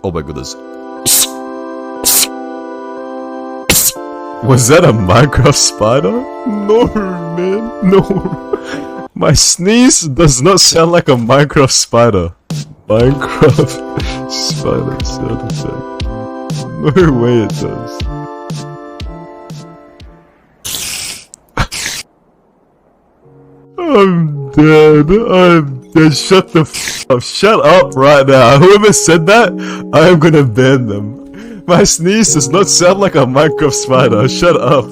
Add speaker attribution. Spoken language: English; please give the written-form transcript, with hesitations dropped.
Speaker 1: Oh my goodness. Was that a Minecraft spider? No, man. No. My sneeze does not sound like a Minecraft spider. Minecraft spider sound effect. No way it does. I'm dead. I'm dead. Shut the f up. Shut up right now. Whoever said that, I am gonna ban them. My sneeze does not sound like a Minecraft spider. Shut up.